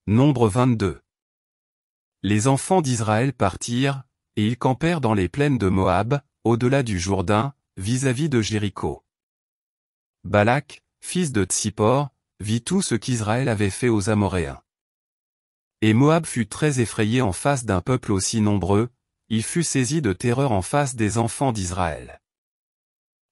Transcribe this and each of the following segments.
Nombre 22. Les enfants d'Israël partirent, et ils campèrent dans les plaines de Moab, au-delà du Jourdain, vis-à-vis de Jéricho. Balak, fils de Tsippor, vit tout ce qu'Israël avait fait aux Amoréens. Et Moab fut très effrayé en face d'un peuple aussi nombreux, il fut saisi de terreur en face des enfants d'Israël.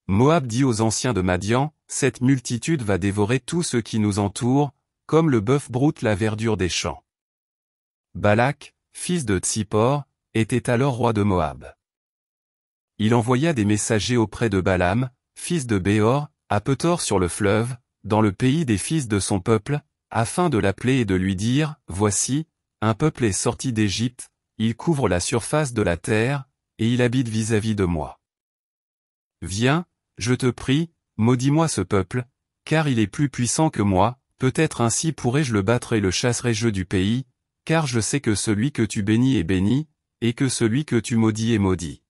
Moab dit aux anciens de Madian, « Cette multitude va dévorer tout ce qui nous entoure, comme le bœuf broute la verdure des champs. » Balak, fils de Tsippor, était alors roi de Moab. Il envoya des messagers auprès de Balaam, fils de Béor, à Pethor sur le fleuve, dans le pays des fils de son peuple, afin de l'appeler et de lui dire, « Voici, un peuple est sorti d'Égypte, il couvre la surface de la terre, et il habite vis-à-vis de moi. Viens, je te prie, maudis-moi ce peuple, car il est plus puissant que moi, peut-être ainsi pourrai-je le battre et le chasserai-je du pays, car je sais que celui que tu bénis est béni, et que celui que tu maudis est maudit. »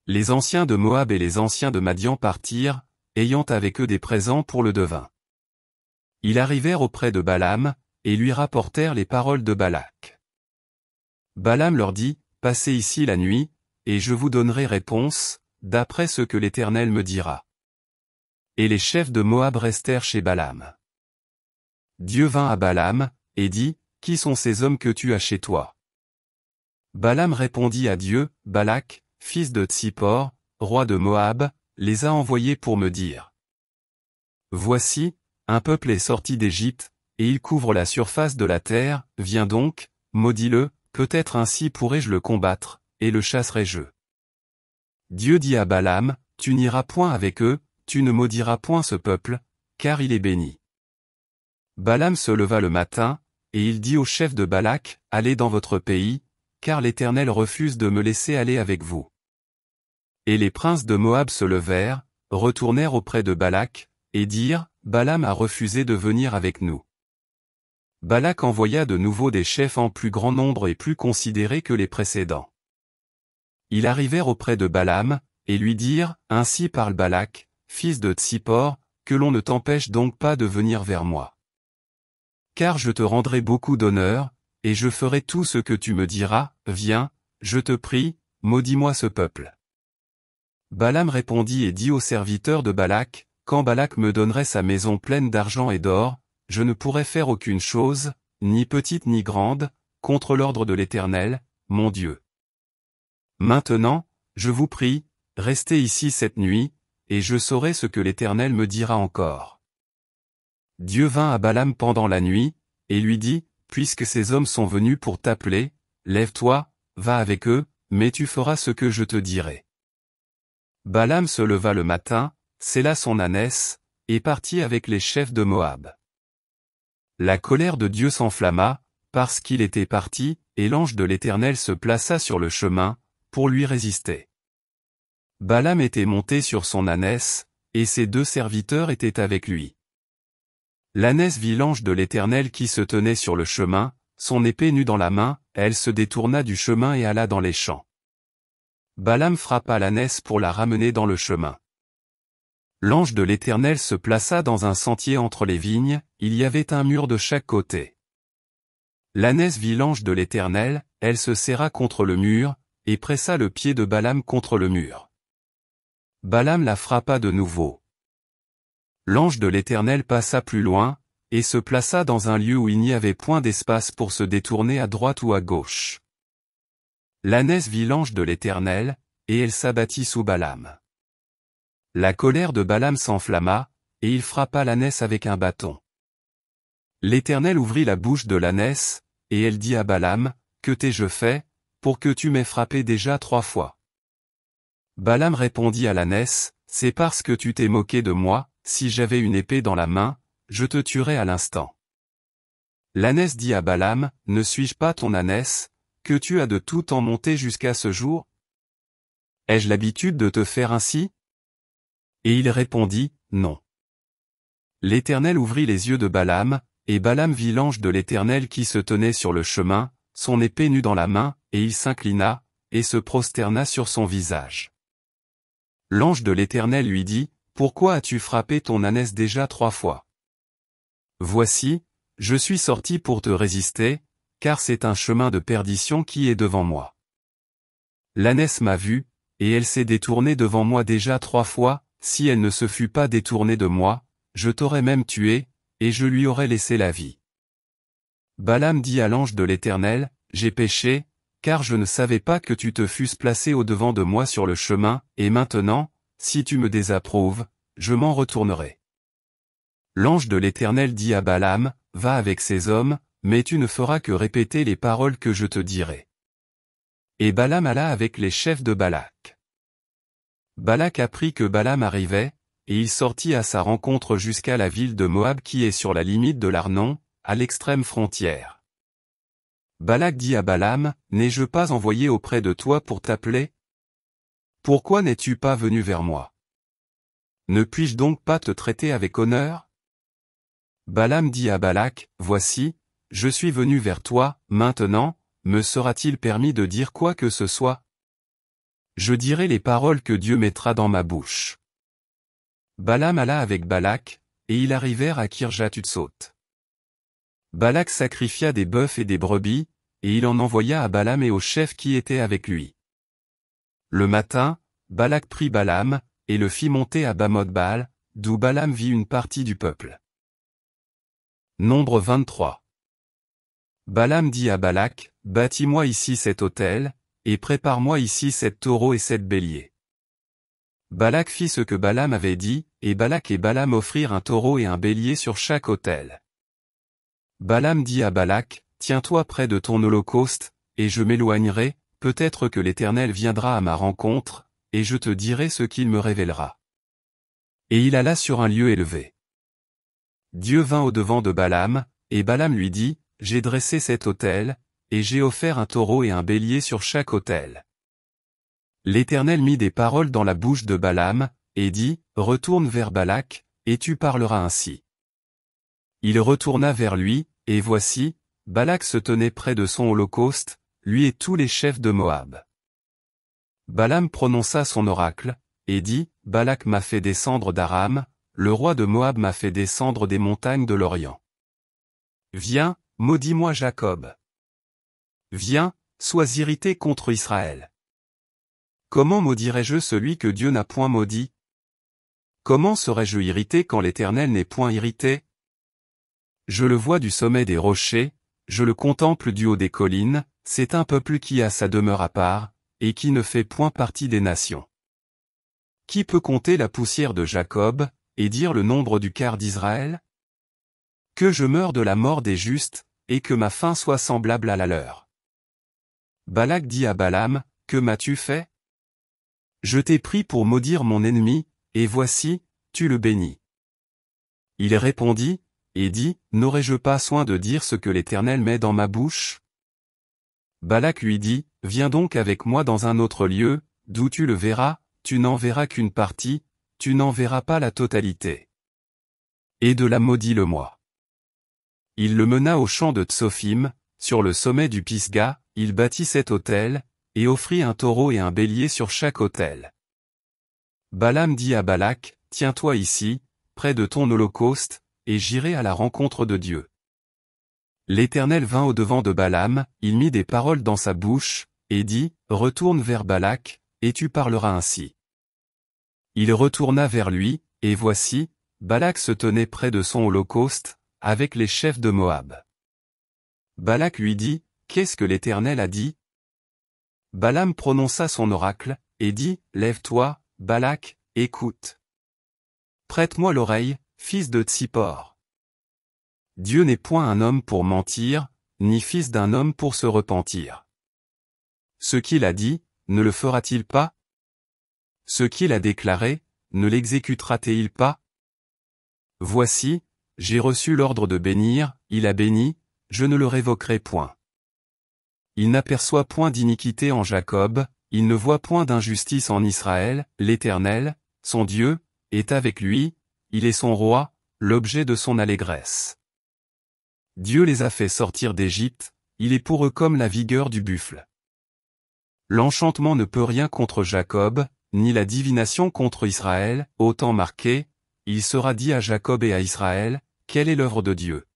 Les anciens de Moab et les anciens de Madian partirent, ayant avec eux des présents pour le devin. Ils arrivèrent auprès de Balaam, et lui rapportèrent les paroles de Balak. Balaam leur dit, « Passez ici la nuit, et je vous donnerai réponse, d'après ce que l'Éternel me dira. » Et les chefs de Moab restèrent chez Balaam. Dieu vint à Balaam, et dit, « Qui sont ces hommes que tu as chez toi ?» Balaam répondit à Dieu, « Balak, fils de Tsippor, roi de Moab, les a envoyés pour me dire. Voici, un peuple est sorti d'Égypte, et il couvre la surface de la terre, viens donc, maudis-le, peut-être ainsi pourrai-je le combattre, et le chasserai-je. » Dieu dit à Balaam, « Tu n'iras point avec eux, tu ne maudiras point ce peuple, car il est béni. » Balaam se leva le matin, et il dit au chef de Balak, « Allez dans votre pays, car l'Éternel refuse de me laisser aller avec vous. » Et les princes de Moab se levèrent, retournèrent auprès de Balak, et dirent, « Balaam a refusé de venir avec nous. » Balak envoya de nouveau des chefs en plus grand nombre et plus considérés que les précédents. Ils arrivèrent auprès de Balaam, et lui dirent, « Ainsi parle Balak, fils de Tsippor, que l'on ne t'empêche donc pas de venir vers moi. Car je te rendrai beaucoup d'honneur, et je ferai tout ce que tu me diras, viens, je te prie, maudis-moi ce peuple. » Balaam répondit et dit aux serviteurs de Balak, « Quand Balak me donnerait sa maison pleine d'argent et d'or, je ne pourrais faire aucune chose, ni petite ni grande, contre l'ordre de l'Éternel, mon Dieu. Maintenant, je vous prie, restez ici cette nuit, et je saurai ce que l'Éternel me dira encore. » Dieu vint à Balaam pendant la nuit, et lui dit, « Puisque ces hommes sont venus pour t'appeler, lève-toi, va avec eux, mais tu feras ce que je te dirai. » Balaam se leva le matin, sella son ânesse, et partit avec les chefs de Moab. La colère de Dieu s'enflamma, parce qu'il était parti, et l'ange de l'Éternel se plaça sur le chemin, pour lui résister. Balaam était monté sur son ânesse, et ses 2 serviteurs étaient avec lui. L'ânesse vit l'ange de l'Éternel qui se tenait sur le chemin, son épée nue dans la main, elle se détourna du chemin et alla dans les champs. Balaam frappa l'ânesse pour la ramener dans le chemin. L'ange de l'Éternel se plaça dans un sentier entre les vignes, il y avait un mur de chaque côté. L'ânesse vit l'ange de l'Éternel, elle se serra contre le mur, et pressa le pied de Balaam contre le mur. Balaam la frappa de nouveau. L'ange de l'Éternel passa plus loin, et se plaça dans un lieu où il n'y avait point d'espace pour se détourner à droite ou à gauche. L'ânesse vit l'ange de l'Éternel, et elle s'abattit sous Balaam. La colère de Balaam s'enflamma, et il frappa l'ânesse avec un bâton. L'Éternel ouvrit la bouche de l'ânesse, et elle dit à Balaam, « Que t'ai-je fait, pour que tu m'aies frappé déjà 3 fois ?» Balaam répondit à l'ânesse, « C'est parce que tu t'es moqué de moi, si j'avais une épée dans la main, je te tuerais à l'instant. » L'ânesse dit à Balaam, « Ne suis-je pas ton ânesse, que tu as de tout temps monté jusqu'à ce jour? Ai-je l'habitude de te faire ainsi? » Et il répondit, « Non. » L'Éternel ouvrit les yeux de Balaam, et Balaam vit l'ange de l'Éternel qui se tenait sur le chemin, son épée nue dans la main, et il s'inclina, et se prosterna sur son visage. L'ange de l'Éternel lui dit, « Pourquoi as-tu frappé ton ânesse déjà 3 fois? Voici, Je suis sorti pour te résister, car c'est un chemin de perdition qui est devant moi. L'ânesse m'a vu, et elle s'est détournée devant moi déjà 3 fois, si elle ne se fût pas détournée de moi, je t'aurais même tué, et je lui aurais laissé la vie. Balaam dit à l'ange de l'Éternel, j'ai péché, car je ne savais pas que tu te fusses placé au-devant de moi sur le chemin, et maintenant, si tu me désapprouves, je m'en retournerai. L'ange de l'Éternel dit à Balaam, va avec ces hommes, mais tu ne feras que répéter les paroles que je te dirai. Et Balaam alla avec les chefs de Balak. Balak apprit que Balaam arrivait, et il sortit à sa rencontre jusqu'à la ville de Moab qui est sur la limite de l'Arnon, à l'extrême frontière. Balak dit à Balaam, n'ai-je pas envoyé auprès de toi pour t'appeler? Pourquoi n'es-tu pas venu vers moi? Ne puis-je donc pas te traiter avec honneur? Balaam dit à Balak, voici, je suis venu vers toi, maintenant, me sera-t-il permis de dire quoi que ce soit? Je dirai les paroles que Dieu mettra dans ma bouche. Balaam alla avec Balak, et ils arrivèrent à Kirjath-Hutzot. Balak sacrifia des bœufs et des brebis, et il en envoya à Balaam et aux chefs qui étaient avec lui. Le matin, Balak prit Balaam, et le fit monter à Bamoth-Baal, d'où Balaam vit une partie du peuple. Nombre 23. Balaam dit à Balak, bâtis-moi ici cet autel, et prépare-moi ici 7 taureaux et 7 béliers. Balak fit ce que Balaam avait dit, et Balak et Balaam offrirent un taureau et un bélier sur chaque autel. Balaam dit à Balak, tiens-toi près de ton holocauste, et je m'éloignerai, peut-être que l'Éternel viendra à ma rencontre, et je te dirai ce qu'il me révélera. Et il alla sur un lieu élevé. Dieu vint au-devant de Balaam, et Balaam lui dit, j'ai dressé cet autel, et j'ai offert un taureau et un bélier sur chaque autel. L'Éternel mit des paroles dans la bouche de Balaam, et dit, retourne vers Balak, et tu parleras ainsi. Il retourna vers lui, et voici, Balak se tenait près de son holocauste, lui et tous les chefs de Moab. Balaam prononça son oracle, et dit, Balak m'a fait descendre d'Aram, le roi de Moab m'a fait descendre des montagnes de l'Orient. Viens, maudis-moi Jacob. Viens, sois irrité contre Israël. Comment maudirais-je celui que Dieu n'a point maudit? Comment serais-je irrité quand l'Éternel n'est point irrité? Je le vois du sommet des rochers, je le contemple du haut des collines, c'est un peuple qui a sa demeure à part, et qui ne fait point partie des nations. Qui peut compter la poussière de Jacob, et dire le nombre du quart d'Israël? Que je meure de la mort des justes, et que ma fin soit semblable à la leur. Balak dit à Balaam, que m'as-tu fait? Je t'ai pris pour maudire mon ennemi, et voici, tu le bénis. Il répondit, et dit, n'aurais-je pas soin de dire ce que l'Éternel met dans ma bouche? Balak lui dit, viens donc avec moi dans un autre lieu, d'où tu le verras, tu n'en verras qu'une partie, tu n'en verras pas la totalité. Et de la maudis-le-moi. Il le mena au champ de Tsophim, sur le sommet du Pisga, il bâtit cet autel, et offrit un taureau et un bélier sur chaque autel. Balaam dit à Balak, tiens-toi ici, près de ton holocauste, et j'irai à la rencontre de Dieu. L'Éternel vint au-devant de Balaam, il mit des paroles dans sa bouche, et dit, retourne vers Balak, et tu parleras ainsi. Il retourna vers lui, et voici, Balak se tenait près de son holocauste, avec les chefs de Moab. Balak lui dit, qu'est-ce que l'Éternel a dit? Balaam prononça son oracle, et dit, lève-toi, Balak, écoute. Prête-moi l'oreille, fils de Tsippor. Dieu n'est point un homme pour mentir, ni fils d'un homme pour se repentir. Ce qu'il a dit, ne le fera-t-il pas? Ce qu'il a déclaré, ne l'exécutera-t-il pas? Voici, j'ai reçu l'ordre de bénir, il a béni, je ne le révoquerai point. Il n'aperçoit point d'iniquité en Jacob, il ne voit point d'injustice en Israël, l'Éternel, son Dieu, est avec lui, il est son roi, l'objet de son allégresse. Dieu les a fait sortir d'Égypte, il est pour eux comme la vigueur du buffle. L'enchantement ne peut rien contre Jacob, ni la divination contre Israël, autant marqué, il sera dit à Jacob et à Israël, quelle est l'œuvre de Dieu?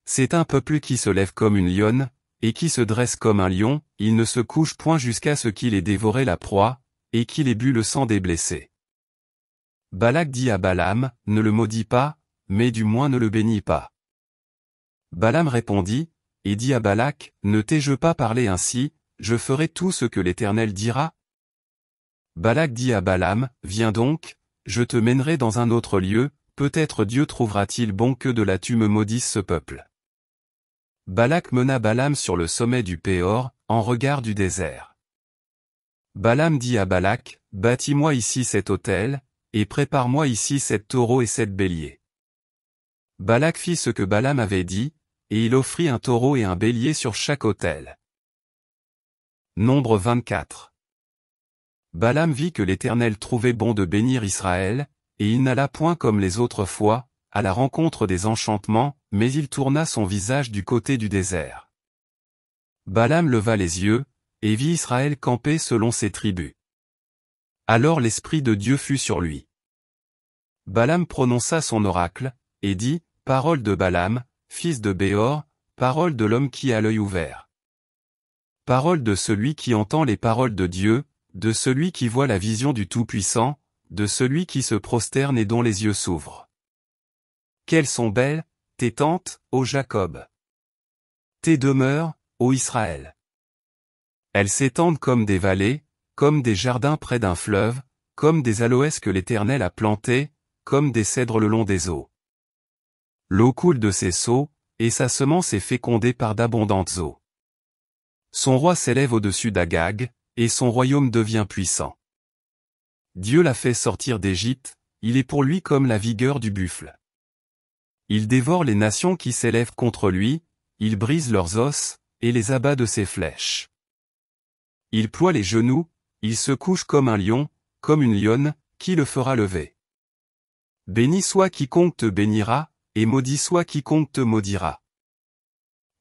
C'est un peuple qui se lève comme une lionne, et qui se dresse comme un lion, il ne se couche point jusqu'à ce qu'il ait dévoré la proie, et qu'il ait bu le sang des blessés. Balak dit à Balaam, ne le maudis pas, mais du moins ne le bénis pas. Balaam répondit, et dit à Balak, ne t'ai-je pas parlé ainsi, je ferai tout ce que l'Éternel dira? Balak dit à Balaam, viens donc, je te mènerai dans un autre lieu, peut-être Dieu trouvera-t-il bon que de là tu me maudisses ce peuple. Balak mena Balaam sur le sommet du Péor, en regard du désert. Balaam dit à Balak, bâtis-moi ici cet autel, et prépare-moi ici 7 taureaux et 7 béliers. Balak fit ce que Balaam avait dit, et il offrit un taureau et un bélier sur chaque autel. Nombre 24. Balaam vit que l'Éternel trouvait bon de bénir Israël, et il n'alla point comme les autres fois, à la rencontre des enchantements, mais il tourna son visage du côté du désert. Balaam leva les yeux, et vit Israël camper selon ses tribus. Alors l'Esprit de Dieu fut sur lui. Balaam prononça son oracle, et dit, parole de Balaam, fils de Béor, parole de l'homme qui a l'œil ouvert. Parole de celui qui entend les paroles de Dieu, de celui qui voit la vision du Tout-Puissant, de celui qui se prosterne et dont les yeux s'ouvrent. Quelles sont belles, tes tentes, ô Jacob! Tes demeures, ô Israël! Elles s'étendent comme des vallées, comme des jardins près d'un fleuve, comme des aloès que l'Éternel a plantés, comme des cèdres le long des eaux. L'eau coule de ses seaux, et sa semence est fécondée par d'abondantes eaux. Son roi s'élève au-dessus d'Agag, et son royaume devient puissant. Dieu l'a fait sortir d'Égypte, il est pour lui comme la vigueur du buffle. Il dévore les nations qui s'élèvent contre lui, il brise leurs os, et les abat de ses flèches. Il ploie les genoux, il se couche comme un lion, comme une lionne, qui le fera lever. Béni soit quiconque te bénira, et maudit soit quiconque te maudira.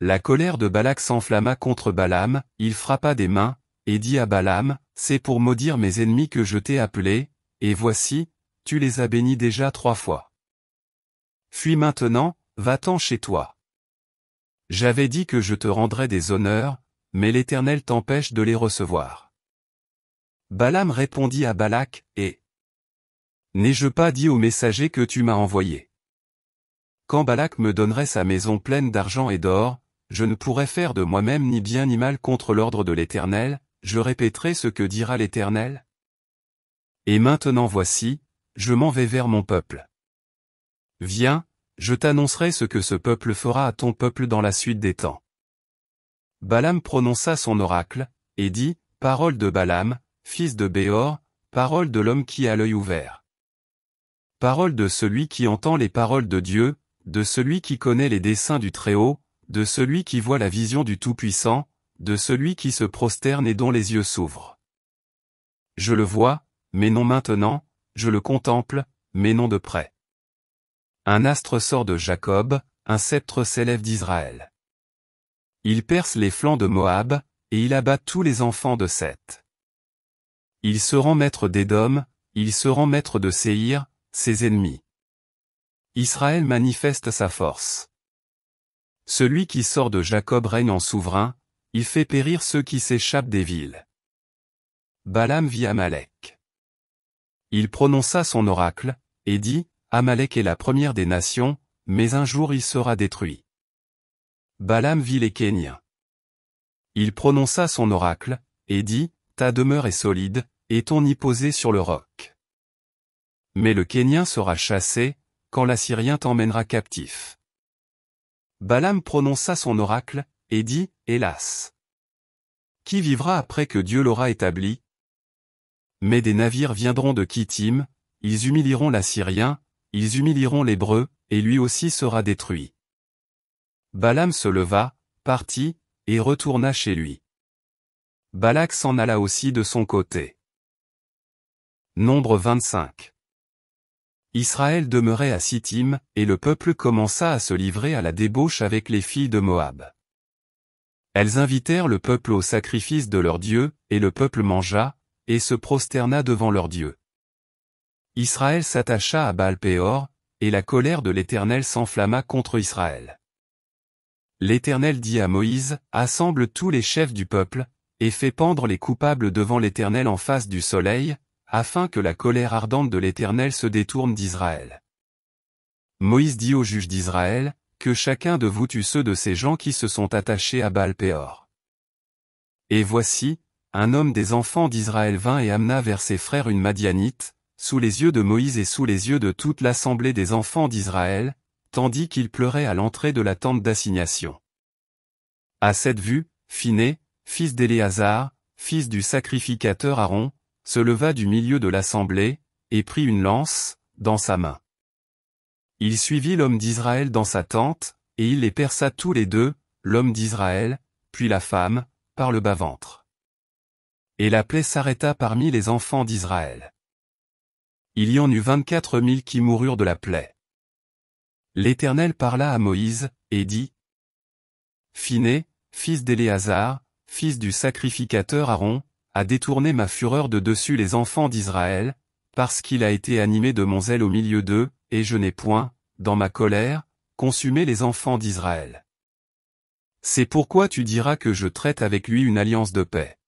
La colère de Balak s'enflamma contre Balaam, il frappa des mains, et dit à Balaam, c'est pour maudire mes ennemis que je t'ai appelé, et voici, tu les as bénis déjà 3 fois. Fuis maintenant, va-t'en chez toi. J'avais dit que je te rendrais des honneurs, mais l'Éternel t'empêche de les recevoir. Balaam répondit à Balak, et n'ai-je pas dit au messager que tu m'as envoyé? Quand Balak me donnerait sa maison pleine d'argent et d'or, je ne pourrais faire de moi-même ni bien ni mal contre l'ordre de l'Éternel, je répéterai ce que dira l'Éternel. Et maintenant voici, je m'en vais vers mon peuple. Viens, je t'annoncerai ce que ce peuple fera à ton peuple dans la suite des temps. Balaam prononça son oracle, et dit, parole de Balaam, fils de Béor, parole de l'homme qui a l'œil ouvert. Parole de celui qui entend les paroles de Dieu, de celui qui connaît les desseins du Très-Haut, de celui qui voit la vision du Tout-Puissant, de celui qui se prosterne et dont les yeux s'ouvrent. Je le vois, mais non maintenant, je le contemple, mais non de près. Un astre sort de Jacob, un sceptre s'élève d'Israël. Il perce les flancs de Moab, et il abat tous les enfants de Seth. Il se rend maître d'Édom, il se rend maître de Séhir, ses ennemis. Israël manifeste sa force. Celui qui sort de Jacob règne en souverain, il fait périr ceux qui s'échappent des villes. Balaam vit Amalek. Il prononça son oracle, et dit, Amalek est la première des nations, mais un jour il sera détruit. Balaam vit les Kéniens. Il prononça son oracle, et dit, ta demeure est solide, et ton nid posé sur le roc. Mais le Kénien sera chassé, quand l'Assyrien t'emmènera captif. Balaam prononça son oracle, et dit, hélas! Qui vivra après que Dieu l'aura établi? Mais des navires viendront de Kittim, ils humilieront l'Assyrien, ils humilieront l'Hébreu, et lui aussi sera détruit. Balaam se leva, partit, et retourna chez lui. Balak s'en alla aussi de son côté. Nombre 25. Israël demeurait à Sittim, et le peuple commença à se livrer à la débauche avec les filles de Moab. Elles invitèrent le peuple au sacrifice de leur Dieu, et le peuple mangea, et se prosterna devant leur Dieu. Israël s'attacha à Baal-Péor, et la colère de l'Éternel s'enflamma contre Israël. L'Éternel dit à Moïse, assemble tous les chefs du peuple, et fais pendre les coupables devant l'Éternel en face du soleil, afin que la colère ardente de l'Éternel se détourne d'Israël. Moïse dit aux juges d'Israël, que chacun de vous tue ceux de ces gens qui se sont attachés à Baal-Péor. Et voici, un homme des enfants d'Israël vint et amena vers ses frères une Madianite, sous les yeux de Moïse et sous les yeux de toute l'assemblée des enfants d'Israël, tandis qu'il pleurait à l'entrée de la tente d'assignation. À cette vue, Phiné, fils d'Éléazar, fils du sacrificateur Aaron, se leva du milieu de l'assemblée, et prit une lance, dans sa main. Il suivit l'homme d'Israël dans sa tente, et il les perça tous les deux, l'homme d'Israël, puis la femme, par le bas-ventre. Et la plaie s'arrêta parmi les enfants d'Israël. Il y en eut 24 000 qui moururent de la plaie. L'Éternel parla à Moïse, et dit, Phiné, fils d'Éléazar, fils du sacrificateur Aaron, a détourné ma fureur de dessus les enfants d'Israël, parce qu'il a été animé de mon zèle au milieu d'eux, et je n'ai point, dans ma colère, consumé les enfants d'Israël. C'est pourquoi tu diras que je traite avec lui une alliance de paix.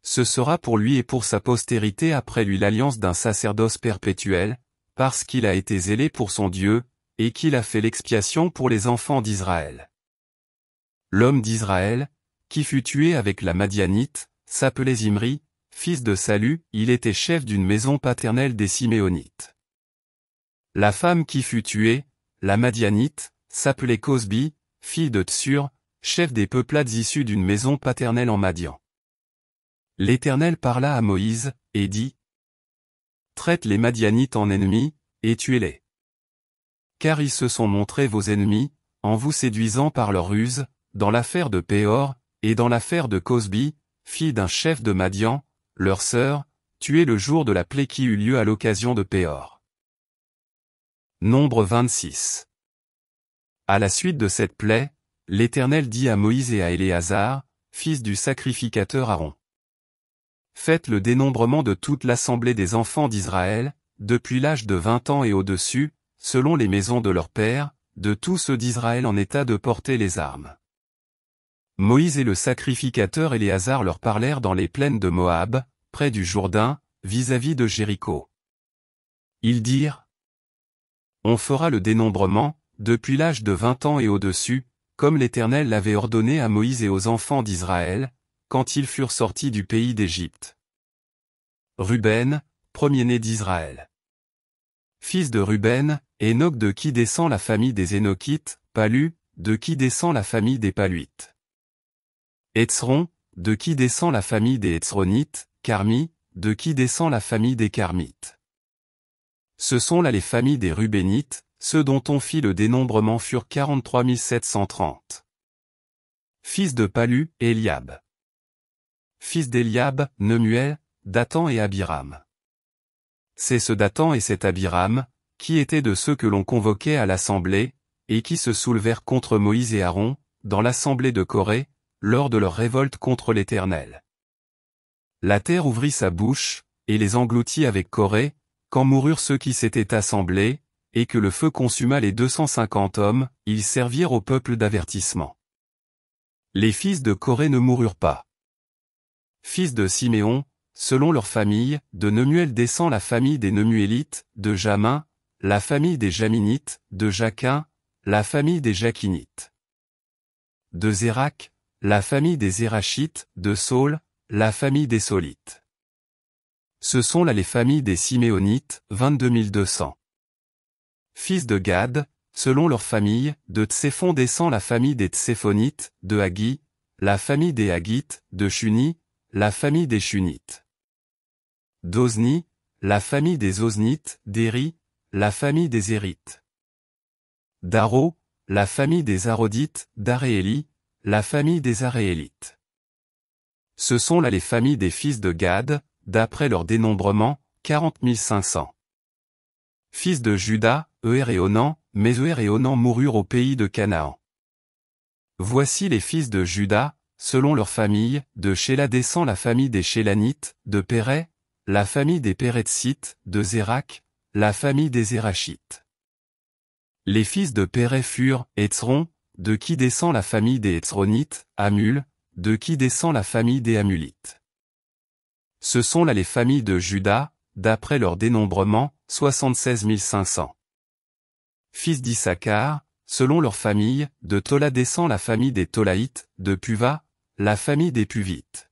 Ce sera pour lui et pour sa postérité après lui l'alliance d'un sacerdoce perpétuel, parce qu'il a été zélé pour son Dieu, et qu'il a fait l'expiation pour les enfants d'Israël. L'homme d'Israël, qui fut tué avec la Madianite, s'appelait Zimri, fils de Salu, il était chef d'une maison paternelle des Siméonites. La femme qui fut tuée, la Madianite, s'appelait Cosbi, fille de Tsur, chef des peuplades issus d'une maison paternelle en Madian. L'Éternel parla à Moïse, et dit, traite les Madianites en ennemis, et tuez-les. Car ils se sont montrés vos ennemis, en vous séduisant par leur ruse, dans l'affaire de Péor, et dans l'affaire de Cosbi, fille d'un chef de Madian, leur sœur, tuée le jour de la plaie qui eut lieu à l'occasion de Péor. Nombre 26. À la suite de cette plaie, l'Éternel dit à Moïse et à Éléazar, fils du sacrificateur Aaron. Faites le dénombrement de toute l'assemblée des enfants d'Israël, depuis l'âge de 20 ans et au-dessus, selon les maisons de leurs pères, de tous ceux d'Israël en état de porter les armes. Moïse et le sacrificateur Éléazar leur parlèrent dans les plaines de Moab, près du Jourdain, vis-à-vis de Jéricho. Ils dirent, on fera le dénombrement, depuis l'âge de 20 ans et au-dessus, comme l'Éternel l'avait ordonné à Moïse et aux enfants d'Israël, quand ils furent sortis du pays d'Égypte. Ruben, premier-né d'Israël. Fils de Ruben, Hénoc de qui descend la famille des Hénokites, Palu, de qui descend la famille des Paluites. Hétzron, de qui descend la famille des Hétzronites, Carmi, de qui descend la famille des Carmites. Ce sont là les familles des Rubénites, ceux dont on fit le dénombrement furent 43 730. Fils de Palu, Eliab. Fils d'Eliab, Nemuel, Dathan et Abiram. C'est ce Dathan et cet Abiram, qui étaient de ceux que l'on convoquait à l'assemblée, et qui se soulevèrent contre Moïse et Aaron, dans l'assemblée de Corée, lors de leur révolte contre l'Éternel. La terre ouvrit sa bouche, et les engloutit avec Corée, quand moururent ceux qui s'étaient assemblés, et que le feu consuma les 250 hommes, ils servirent au peuple d'avertissement. Les fils de Corée ne moururent pas. Fils de Siméon, selon leur famille, de Nemuel descend la famille des Nemuélites, de Jamin, la famille des Jaminites, de Jaquin, la famille des Jaquinites. De Zérak, la famille des Zérachites, de Saul, la famille des Saulites. Ce sont là les familles des Siméonites, 22 200. Fils de Gad, selon leur famille, de Tséphon descend la famille des Tséphonites, de Haggi, la famille des Haggites, de Shuni, la famille des Shunites. D'Ozni, la famille des Oznites, d'Éri, la famille des Érites. d'Aro, la famille des Arodites, d'Arééli, la famille des Aréélites. Ce sont là les familles des fils de Gad, d'après leur dénombrement, 40 500. Fils de Juda, Euer et Onan, mais Euer et Onan moururent au pays de Canaan. Voici les fils de Juda, selon leur famille, de Shéla descend la famille des Shélanites, de Péré, la famille des Péretzites, de Zérak, la famille des Zérachites. Les fils de Péré furent, Hétzron, de qui descend la famille des Hétzronites, Hamul, de qui descend la famille des Hamulites. Ce sont là les familles de Juda, d'après leur dénombrement, 76 500. Fils d'Issachar, selon leur famille, de Tola descend la famille des Tolaïtes, de Puva, la famille des Puvites.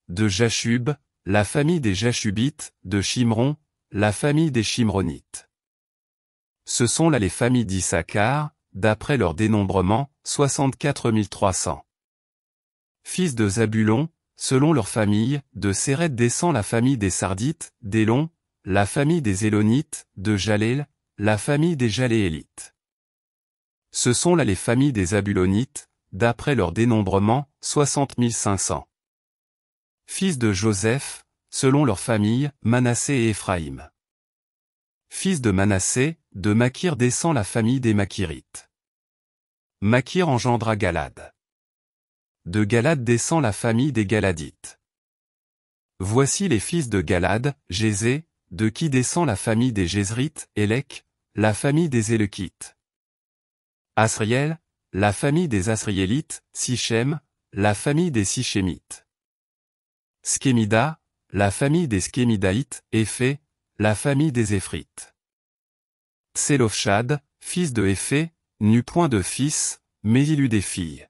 De Jashub, la famille des Jashubites, de Shimron, la famille des Shimronites. Ce sont là les familles d'Issachar, d'après leur dénombrement, 64 300. Fils de Zabulon, selon leur famille, de Séret descend la famille des Sardites, d'Élon, la famille des Élonites, de Jaleel, la famille des Jaléélites. Ce sont là les familles des Zabulonites, d'après leur dénombrement, 60 500. Fils de Joseph, selon leur famille, Manassé et Éphraïm. Fils de Manassé, de Makir descend la famille des Makirites. Makir engendra Galad. De Galad descend la famille des Galadites. Voici les fils de Galad, Jézé, de qui descend la famille des Jézrites, Élec, la famille des Élekites. Asriel, la famille des Asriélites, Sichem, la famille des Sichémites. Skémida, la famille des Skémidaïtes, Éphé, la famille des Éphrites. Tselofshad, fils de Éphé, n'eut point de fils, mais il eut des filles.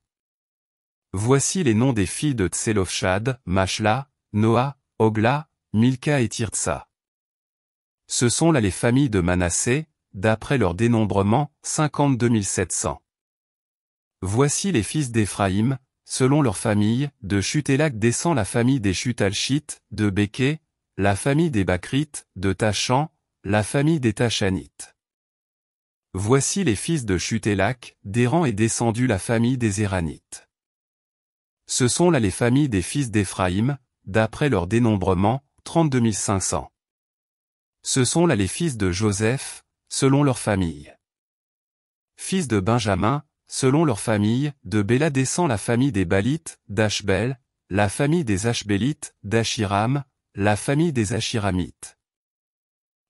Voici les noms des filles de Tselofshad, Machla, Noa, Ogla, Milka et Tirtsa. Ce sont là les familles de Manassé, d'après leur dénombrement, 52 700. Voici les fils d'Éphraïm, selon leur famille, de Chutélak descend la famille des Chutalchites, de Béké, la famille des Bakrites, de Tachan, la famille des Tachanites. Voici les fils de Chutélak, d'Héran est descendu la famille des Éranites. Ce sont là les familles des fils d'Éphraïm, d'après leur dénombrement, 32 500. Ce sont là les fils de Joseph, selon leur famille. Fils de Benjamin, selon leur famille, de Béla descend la famille des Balites, d'Ashbel, la famille des Ashbélites, d'Ashiram, la famille des Ashiramites.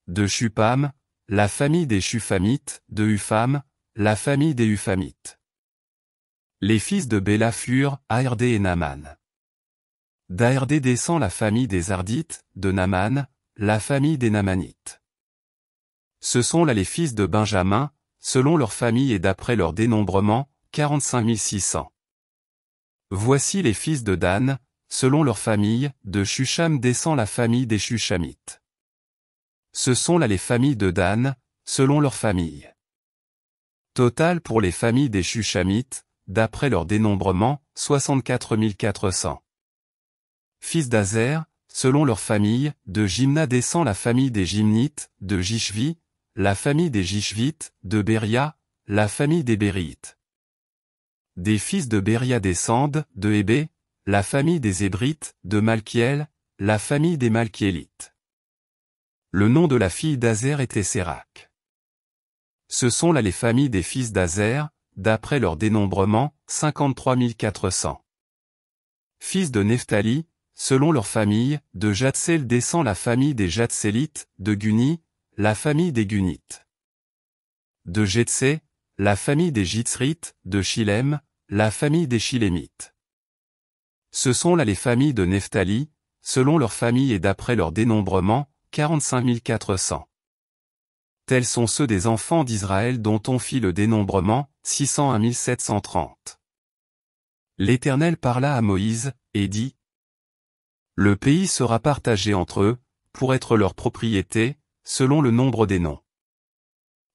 De Shupam, la famille des Shufamites, de Upham, la famille des Uphamites. Les fils de Béla furent, Aerdé et Naaman. D'Aerdé descend la famille des Ardites, de Naaman, la famille des Naamanites. Ce sont là les fils de Benjamin, selon leur famille et d'après leur dénombrement, 45 600. Voici les fils de Dan, selon leur famille, de Shusham descend la famille des Shushamites. Ce sont là les familles de Dan, selon leur famille. Total pour les familles des Shushamites, d'après leur dénombrement, 64 400. Fils d'Azer, selon leur famille, de Jimna descend la famille des Jimnites, de Jishvi, la famille des Jishvites, de Béria, la famille des Bérites. Des fils de Béria descendent, de Hébé, la famille des Hébrites, de Malkiel, la famille des Malkiélites. Le nom de la fille d'Azer était Sérac. Ce sont là les familles des fils d'Azer, d'après leur dénombrement, 53 400. Fils de Nephtali, selon leur famille, de Jatsel descend la famille des Jatsélites, de Guni, la famille des Gunites. De Jetsé, la famille des Jitzrites, de Shilem, la famille des Shilémites. Ce sont là les familles de Nephtali, selon leur famille et d'après leur dénombrement, 45 400. Tels sont ceux des enfants d'Israël dont on fit le dénombrement, 601 730. L'Éternel parla à Moïse, et dit: Le pays sera partagé entre eux, pour être leur propriété, selon le nombre des noms.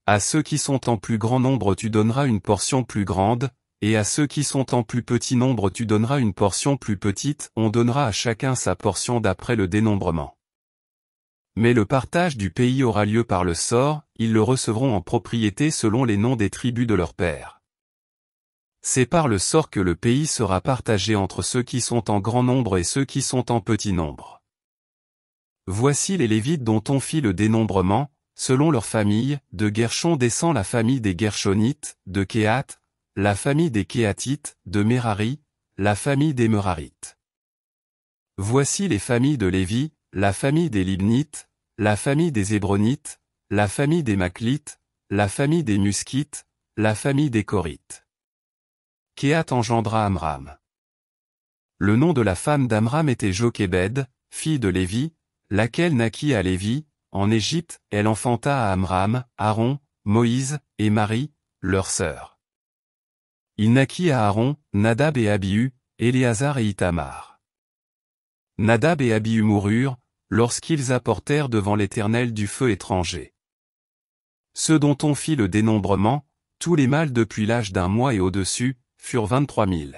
À ceux qui sont en plus grand nombre tu donneras une portion plus grande, et à ceux qui sont en plus petit nombre tu donneras une portion plus petite, on donnera à chacun sa portion d'après le dénombrement. Mais le partage du pays aura lieu par le sort, ils le recevront en propriété selon les noms des tribus de leurs pères. C'est par le sort que le pays sera partagé entre ceux qui sont en grand nombre et ceux qui sont en petit nombre. Voici les Lévites dont on fit le dénombrement, selon leur famille, de Gershon descend la famille des Gershonites, de Kéhat, la famille des Kéhatites, de Merari, la famille des Merarites. Voici les familles de Lévi, la famille des Libnites, la famille des Hébronites, la famille des Maclites, la famille des Muskites, la famille des Corites. Kehat engendra Amram. Le nom de la femme d'Amram était Jochébed, fille de Lévi, laquelle naquit à Lévi, en Égypte. Elle enfanta à Amram, Aaron, Moïse, et Marie, leur sœur. Il naquit à Aaron, Nadab et Abihu, Éléazar et Ithamar. Nadab et Abihu moururent, lorsqu'ils apportèrent devant l'Éternel du feu étranger. Ceux dont on fit le dénombrement, tous les mâles depuis l'âge d'1 mois et au-dessus, furent 23 000.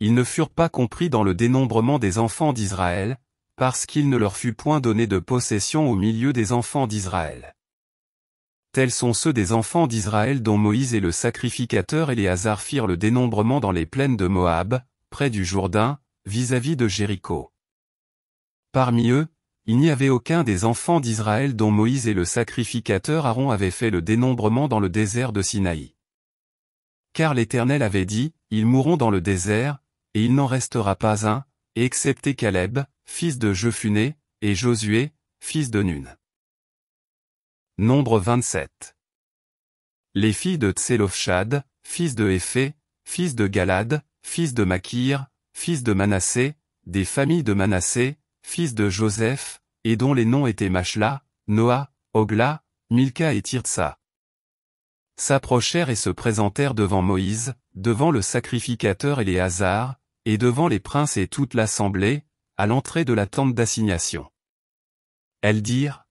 Ils ne furent pas compris dans le dénombrement des enfants d'Israël, parce qu'il ne leur fut point donné de possession au milieu des enfants d'Israël. Tels sont ceux des enfants d'Israël dont Moïse et le sacrificateur Éléazar firent le dénombrement dans les plaines de Moab, près du Jourdain, vis-à-vis de Jéricho. Parmi eux, il n'y avait aucun des enfants d'Israël dont Moïse et le sacrificateur Aaron avaient fait le dénombrement dans le désert de Sinaï. Car l'Éternel avait dit, ils mourront dans le désert, et il n'en restera pas un, excepté Caleb, fils de Jephuné, et Josué, fils de Nun. Nombre 27. Les filles de Tselophshad, fils de Éphé, fils de Galad, fils de Makir, fils de Manassé, des familles de Manassé, fils de Joseph, et dont les noms étaient Machla, Noa, Ogla, Milka et Tirtsa, s'approchèrent et se présentèrent devant Moïse, devant le sacrificateur Éléazar, et devant les princes et toute l'assemblée, à l'entrée de la tente d'assignation. Elles dirent: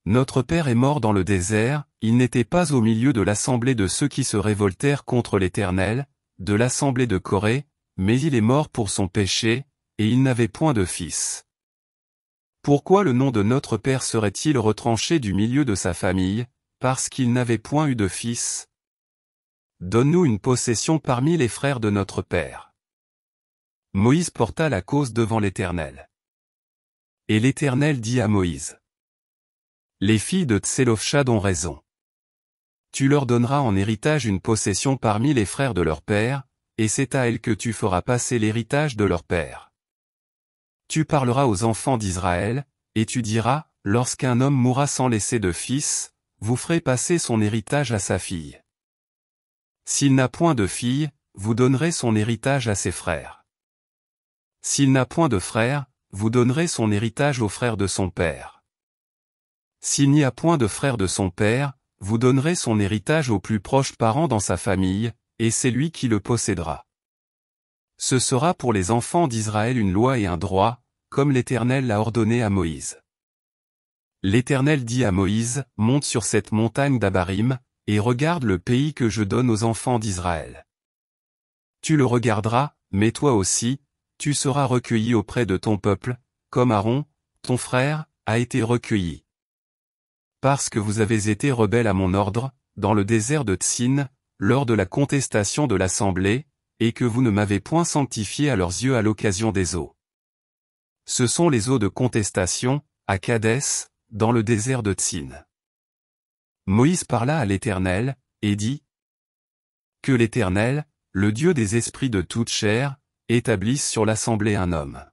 Notre père est mort dans le désert, il n'était pas au milieu de l'assemblée de ceux qui se révoltèrent contre l'Éternel, de l'assemblée de Corée, mais il est mort pour son péché, et il n'avait point de fils. Pourquoi le nom de notre père serait-il retranché du milieu de sa famille, parce qu'il n'avait point eu de fils? Donne-nous une possession parmi les frères de notre père. Moïse porta la cause devant l'Éternel. Et l'Éternel dit à Moïse: Les filles de Tselophshad ont raison. Tu leur donneras en héritage une possession parmi les frères de leur père, et c'est à elles que tu feras passer l'héritage de leur père. Tu parleras aux enfants d'Israël, et tu diras, lorsqu'un homme mourra sans laisser de fils, vous ferez passer son héritage à sa fille. S'il n'a point de fille, vous donnerez son héritage à ses frères. S'il n'a point de frères, vous donnerez son héritage aux frères de son père. S'il n'y a point de frères de son père, vous donnerez son héritage aux plus proches parents dans sa famille, et c'est lui qui le possédera. Ce sera pour les enfants d'Israël une loi et un droit, comme l'Éternel l'a ordonné à Moïse. L'Éternel dit à Moïse, monte sur cette montagne d'Abarim, et regarde le pays que je donne aux enfants d'Israël. Tu le regarderas, mais toi aussi, tu seras recueilli auprès de ton peuple, comme Aaron, ton frère, a été recueilli. Parce que vous avez été rebelles à mon ordre, dans le désert de Tsin, lors de la contestation de l'assemblée, et que vous ne m'avez point sanctifié à leurs yeux à l'occasion des eaux. Ce sont les eaux de contestation, à Kadès, dans le désert de Tsin. Moïse parla à l'Éternel, et dit: Que l'Éternel, le Dieu des esprits de toute chair, établisse sur l'assemblée un homme.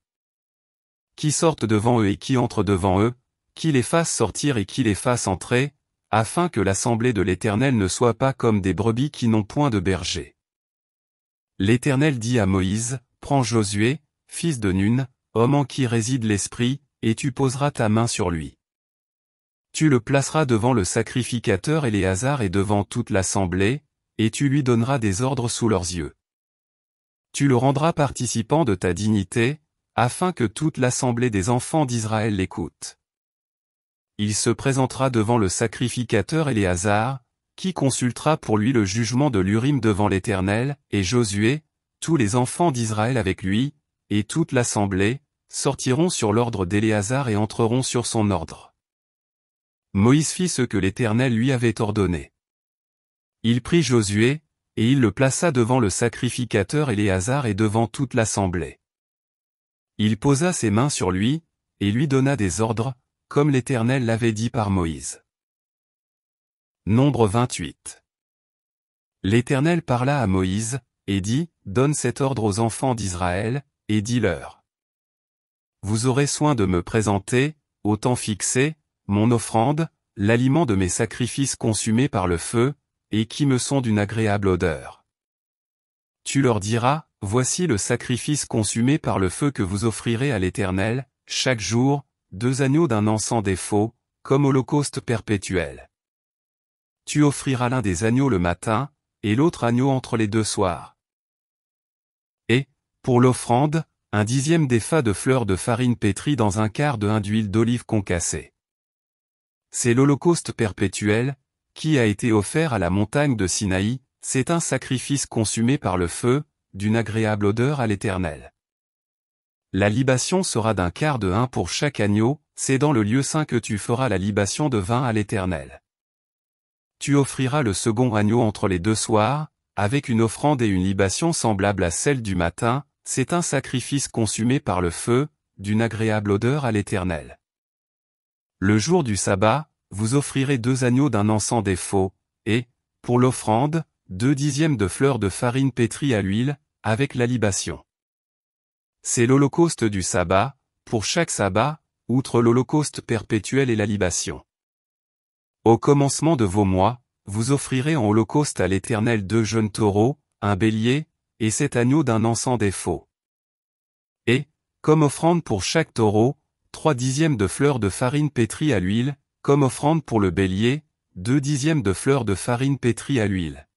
Qui sorte devant eux et qui entre devant eux, qui les fasse sortir et qui les fasse entrer, afin que l'assemblée de l'Éternel ne soit pas comme des brebis qui n'ont point de berger. L'Éternel dit à Moïse: Prends Josué, fils de Nun, homme en qui réside l'Esprit, et tu poseras ta main sur lui. Tu le placeras devant le sacrificateur Éléazar et devant toute l'assemblée, et tu lui donneras des ordres sous leurs yeux. Tu le rendras participant de ta dignité, afin que toute l'assemblée des enfants d'Israël l'écoute. Il se présentera devant le sacrificateur Éléazar, qui consultera pour lui le jugement de l'Urim devant l'Éternel, et Josué, tous les enfants d'Israël avec lui, et toute l'assemblée, sortiront sur l'ordre d'Éléazar et entreront sur son ordre. Moïse fit ce que l'Éternel lui avait ordonné. Il prit Josué, et il le plaça devant le sacrificateur Éléazar et devant toute l'assemblée. Il posa ses mains sur lui, et lui donna des ordres, comme l'Éternel l'avait dit par Moïse. Nombre 28. L'Éternel parla à Moïse, et dit, donne cet ordre aux enfants d'Israël, et dis-leur. Vous aurez soin de me présenter, au temps fixé, mon offrande, l'aliment de mes sacrifices consumés par le feu, et qui me sont d'une agréable odeur. Tu leur diras, voici le sacrifice consumé par le feu que vous offrirez à l'Éternel, chaque jour, 2 agneaux d'un an sans défaut, comme holocauste perpétuel. Tu offriras l'un des agneaux le matin, et l'autre agneau entre les 2 soirs. Et, pour l'offrande, un 10e d'épha de fleur de farine pétrie dans un quart de hin d'huile d'olive concassée. C'est l'holocauste perpétuel, qui a été offert à la montagne de Sinaï, c'est un sacrifice consumé par le feu, d'une agréable odeur à l'Éternel. La libation sera d'un quart de hin pour chaque agneau, c'est dans le lieu saint que tu feras la libation de vin à l'Éternel. Tu offriras le second agneau entre les 2 soirs, avec une offrande et une libation semblable à celle du matin, c'est un sacrifice consumé par le feu, d'une agréable odeur à l'Éternel. Le jour du sabbat, vous offrirez 2 agneaux d'un an sans défaut, et, pour l'offrande, 2 dixièmes de fleurs de farine pétrie à l'huile, avec la libation. C'est l'holocauste du sabbat, pour chaque sabbat, outre l'holocauste perpétuel et la libation. Au commencement de vos mois, vous offrirez en holocauste à l'Éternel 2 jeunes taureaux, un bélier, et 7 agneaux d'un an sans défaut. Et, comme offrande pour chaque taureau, 3 dixièmes de fleurs de farine pétrie à l'huile, comme offrande pour le bélier, 2 dixièmes de fleurs de farine pétrie à l'huile.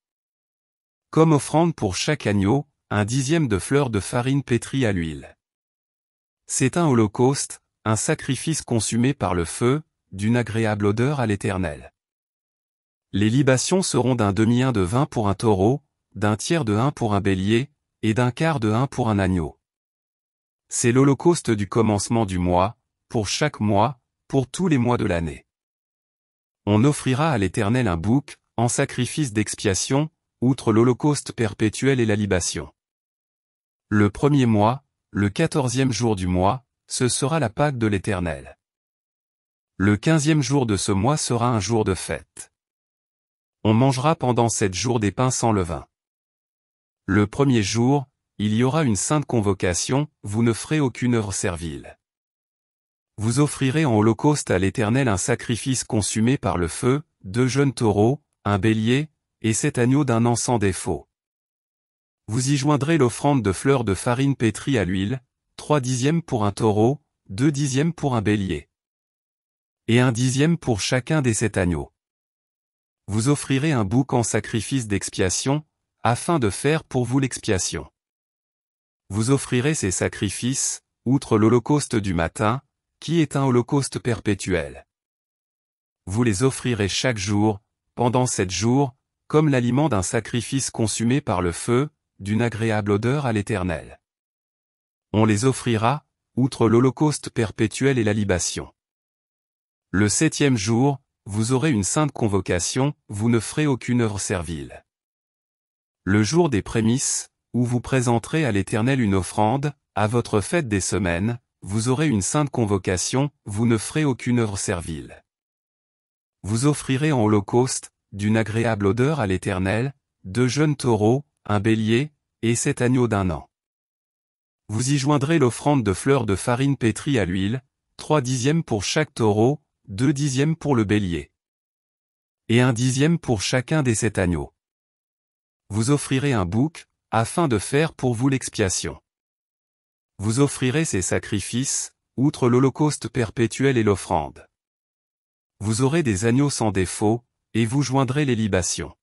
Comme offrande pour chaque agneau, 1 dixième de fleurs de farine pétrie à l'huile. C'est un holocauste, un sacrifice consumé par le feu, d'une agréable odeur à l'Éternel. Les libations seront d'un demi-hin de vin pour un taureau, d'un tiers de hin pour un bélier, et d'un quart de hin pour un agneau. C'est l'holocauste du commencement du mois, pour chaque mois, pour tous les mois de l'année. On offrira à l'Éternel un bouc, en sacrifice d'expiation, outre l'holocauste perpétuel et la libation. Le premier mois, le 14e jour du mois, ce sera la Pâque de l'Éternel. Le 15e jour de ce mois sera un jour de fête. On mangera pendant 7 jours des pains sans levain. Le premier jour, il y aura une sainte convocation, vous ne ferez aucune œuvre servile. Vous offrirez en holocauste à l'Éternel un sacrifice consumé par le feu, 2 jeunes taureaux, un bélier, et 7 agneaux d'un an sans défaut. Vous y joindrez l'offrande de fleurs de farine pétrie à l'huile, 3 dixièmes pour un taureau, 2 dixièmes pour un bélier. Et 1 dixième pour chacun des 7 agneaux. Vous offrirez un bouc en sacrifice d'expiation, afin de faire pour vous l'expiation. Vous offrirez ces sacrifices, outre l'holocauste du matin, qui est un holocauste perpétuel. Vous les offrirez chaque jour, pendant 7 jours, comme l'aliment d'un sacrifice consumé par le feu, d'une agréable odeur à l'Éternel. On les offrira, outre l'holocauste perpétuel et la libation. Le 7e jour, vous aurez une sainte convocation, vous ne ferez aucune œuvre servile. Le jour des prémices, où vous présenterez à l'Éternel une offrande, à votre fête des semaines, vous aurez une sainte convocation, vous ne ferez aucune œuvre servile. Vous offrirez en holocauste, d'une agréable odeur à l'Éternel, 2 jeunes taureaux, un bélier, et 7 agneaux d'un an. Vous y joindrez l'offrande de fleurs de farine pétrie à l'huile, 3 dixièmes pour chaque taureau, 2 dixièmes pour le bélier. Et 1 dixième pour chacun des 7 agneaux. Vous offrirez un bouc, afin de faire pour vous l'expiation. Vous offrirez ces sacrifices, outre l'holocauste perpétuel et l'offrande. Vous aurez des agneaux sans défaut, et vous joindrez les libations.